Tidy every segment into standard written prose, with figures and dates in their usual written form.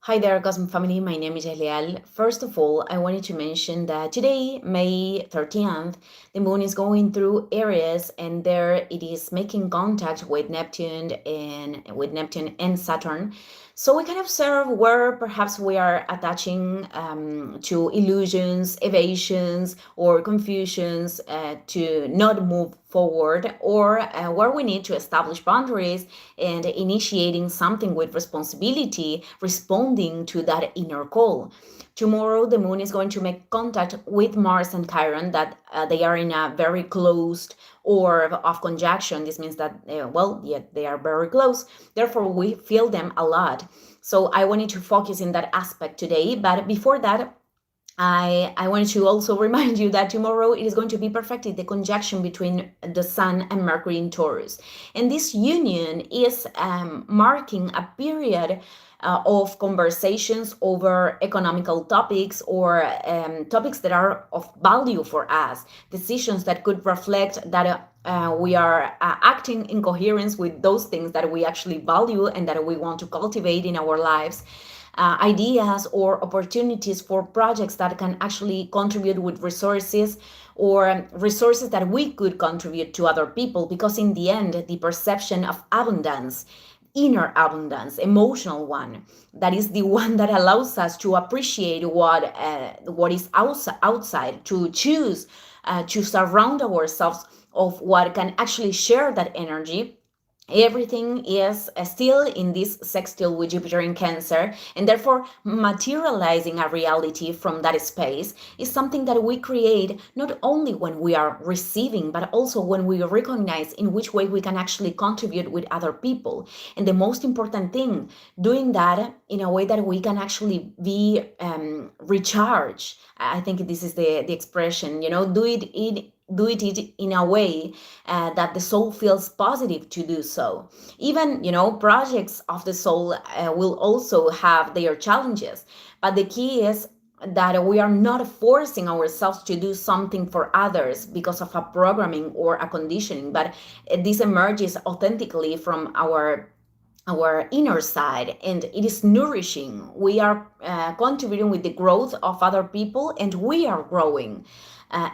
Hi there, Cosmo family. My name is Elial. First of all, I wanted to mention that today, May 13th, the moon is going through Aries and there it is making contact with Neptune and Saturn. So we can observe where perhaps we are attaching to illusions, evasions, or confusions to not move forward, or where we need to establish boundaries and initiating something with responsibility, responding to that inner call. Tomorrow, the moon is going to make contact with Mars and Chiron, that they are in a very closed or of conjunction. This means that, yeah, they are very close. Therefore, we feel them a lot. So I wanted to focus in that aspect today. But before that, I wanted to also remind you that tomorrow it is going to be perfected, the conjunction between the Sun and Mercury in Taurus. And this union is marking a period of conversations over economical topics or topics that are of value for us, decisions that could reflect that we are acting in coherence with those things that we actually value and that we want to cultivate in our lives. Ideas or opportunities for projects that can actually contribute with resources or resources that we could contribute to other people, because in the end, the perception of abundance, inner abundance, emotional one, that is the one that allows us to appreciate what is outside, to choose to surround ourselves of what can actually share that energy. Everything is still in this sextile with Jupiter in Cancer, and therefore materializing a reality from that space is something that we create not only when we are receiving, but also when we recognize in which way we can actually contribute with other people. And the most important thing, doing that in a way that we can actually be recharged. I think this is the expression, do it in a way that the soul feels positive to do so. Even, projects of the soul will also have their challenges, but the key is that we are not forcing ourselves to do something for others because of a programming or a conditioning, but this emerges authentically from our inner side, and it is nourishing. We are contributing with the growth of other people, and we are growing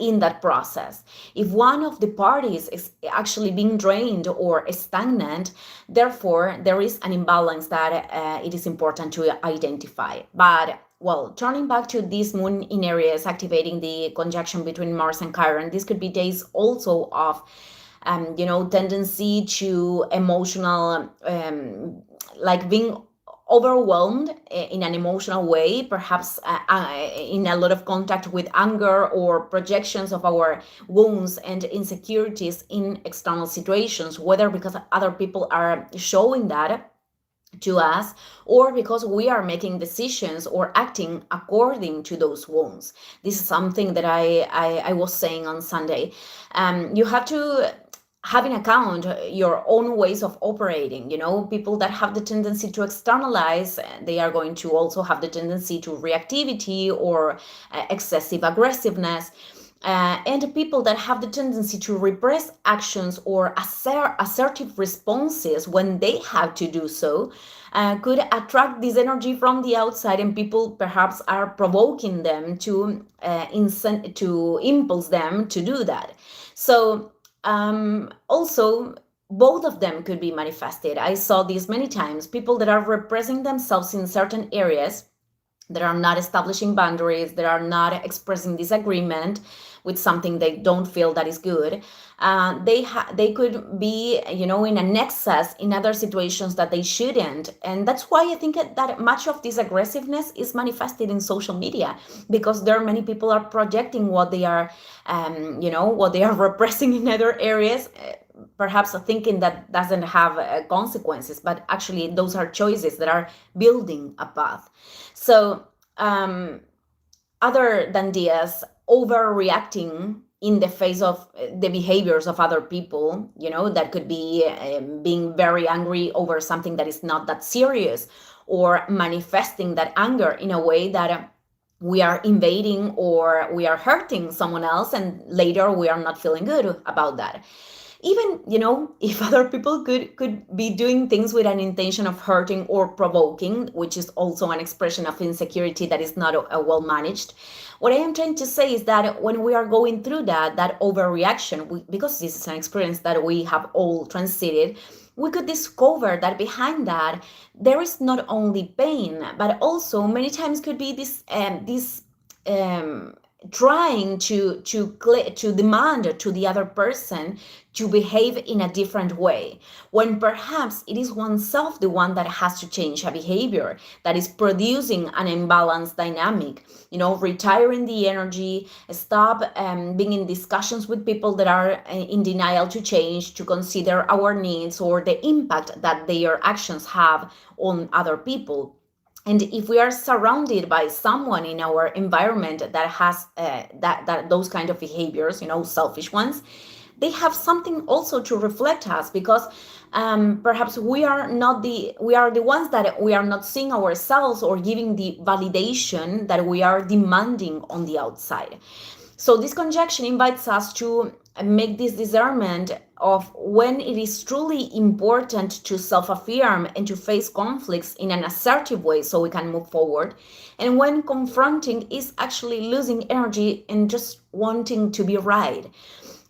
in that process. If one of the parties is actually being drained or stagnant, therefore there is an imbalance that it is important to identify. But well, turning back to this moon in Aries activating the conjunction between Mars and Chiron, this could be days also of tendency to emotional, like being overwhelmed in an emotional way, perhaps in a lot of contact with anger or projections of our wounds and insecurities in external situations, whether because other people are showing that to us or because we are making decisions or acting according to those wounds. This is something that I was saying on Sunday. You have to have in account your own ways of operating. People that have the tendency to externalize, they are going to also have the tendency to reactivity or excessive aggressiveness. And people that have the tendency to repress actions or assertive responses when they have to do so could attract this energy from the outside, and people perhaps are provoking them to impulse them to do that. So also, both of them could be manifested. I saw this many times. People that are repressing themselves in certain areas, that are not establishing boundaries, that are not expressing disagreement with something they don't feel that is good, they could be in an excess in other situations that they shouldn't. And that's why I think that much of this aggressiveness is manifested in social media, because there are many people are projecting what they are what they are repressing in other areas, perhaps thinking that doesn't have consequences, but actually those are choices that are building a path. So other than this overreacting in the face of the behaviors of other people, that could be being very angry over something that is not that serious, or manifesting that anger in a way that we are invading or we are hurting someone else, and later we are not feeling good about that. Even, if other people could be doing things with an intention of hurting or provoking, which is also an expression of insecurity that is not well managed. What I am trying to say is that when we are going through that overreaction, because this is an experience that we have all transited, we could discover that behind that there is not only pain, but also many times could be this um, trying to demand to the other person to behave in a different way, when perhaps it is oneself the one that has to change a behavior that is producing an imbalanced dynamic. Retiring the energy, stop being in discussions with people that are in denial to change, to consider our needs or the impact that their actions have on other people. And if we are surrounded by someone in our environment that has that those kind of behaviors, selfish ones, they have something also to reflect us, because perhaps we are the ones that we are not seeing ourselves or giving the validation that we are demanding on the outside. So this conjunction invites us to make this discernment of when it is truly important to self-affirm and to face conflicts in an assertive way so we can move forward, and when confronting is actually losing energy and just wanting to be right.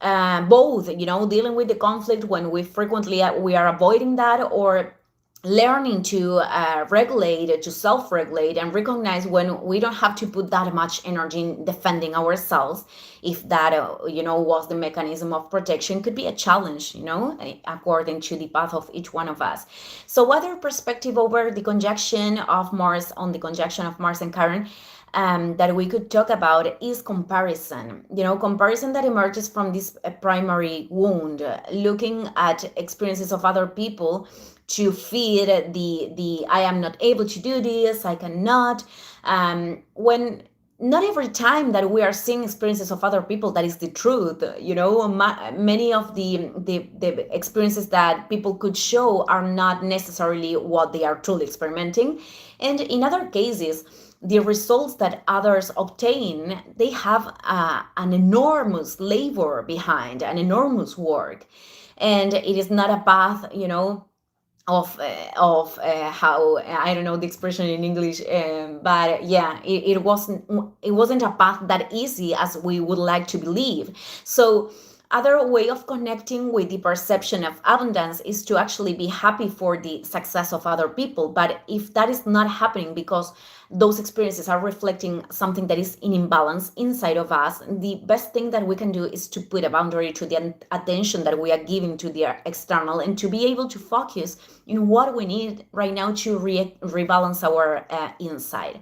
Both, dealing with the conflict when we are avoiding that, or learning to regulate, to self-regulate, and recognize when we don't have to put that much energy in defending ourselves, if that was the mechanism of protection, could be a challenge, according to the path of each one of us. So other perspective over the conjunction of Mars, on the conjunction of Mars and Chiron, that we could talk about is comparison. Comparison that emerges from this primary wound, looking at experiences of other people to feed the I am not able to do this, I cannot. When not every time that we are seeing experiences of other people that is the truth. Many of the experiences that people could show are not necessarily what they are truly experimenting, and in other cases the results that others obtain, they have an enormous labor behind, an enormous work, and it is not a path, of how, I don't know the expression in English, but yeah, it wasn't a path that easy as we would like to believe. So other way of connecting with the perception of abundance is to actually be happy for the success of other people. But if that is not happening because those experiences are reflecting something that is in imbalance inside of us, the best thing that we can do is to put a boundary to the attention that we are giving to the external, and to be able to focus in what we need right now to rebalance our inside.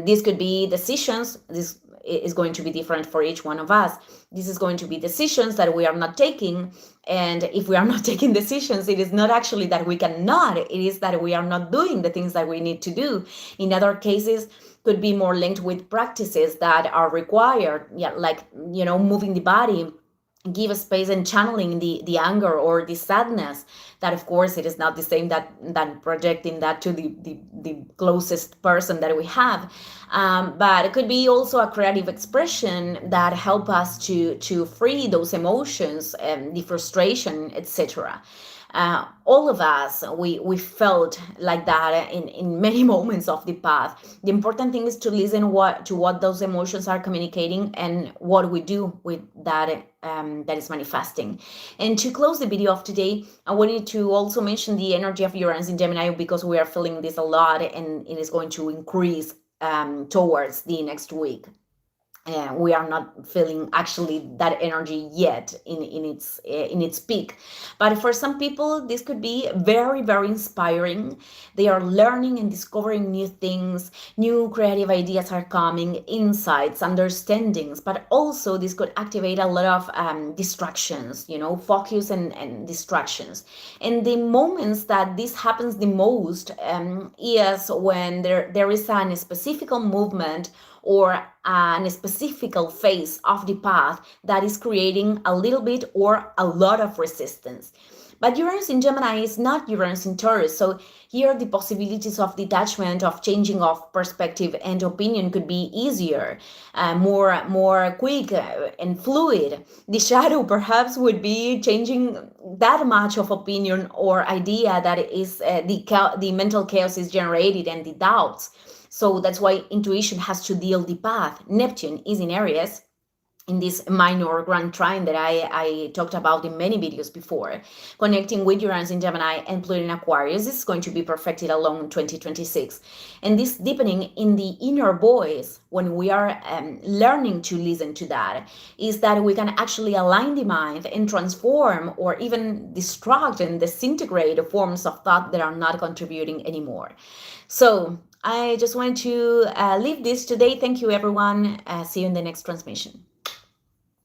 This could be decisions. This is going to be different for each one of us. This is going to be decisions that we are not taking. And if we are not taking decisions, it is not actually that we cannot, it is that we are not doing the things that we need to do. In other cases, could be more linked with practices that are required, like, moving the body, give a space, and channeling the anger or the sadness. That, of course, it is not the same than projecting that to the closest person that we have, but it could be also a creative expression that help us to free those emotions and the frustration, etc. All of us, we felt like that in many moments of the path. The important thing is to listen to what those emotions are communicating, and what we do with that that is manifesting. And to close the video of today, I wanted to also mention the energy of Uranus in Gemini, because we are feeling this a lot, and it is going to increase towards the next week. We are not feeling actually that energy yet in its peak, but for some people this could be very, very inspiring. They are learning and discovering new things, new creative ideas are coming, insights, understandings, but also this could activate a lot of distractions, focus and distractions. And the moments that this happens the most is when there is a specific movement or a specific phase of the path that is creating a little bit or a lot of resistance. But Uranus in Gemini is not Uranus in Taurus. So here the possibilities of detachment, of changing of perspective and opinion could be easier, more quick and fluid. The shadow perhaps would be changing that much of opinion or idea that is the mental chaos is generated and the doubts. So that's why intuition has to deal the path. Neptune is in Aries, in this minor grand trine that I talked about in many videos before, connecting with Uranus in Gemini and Pluto in Aquarius is going to be perfected along 2026. And this deepening in the inner voice, when we are learning to listen to that, is that we can actually align the mind and transform or even destruct and disintegrate the forms of thought that are not contributing anymore. So I just wanted to leave this today. Thank you, everyone. See you in the next transmission.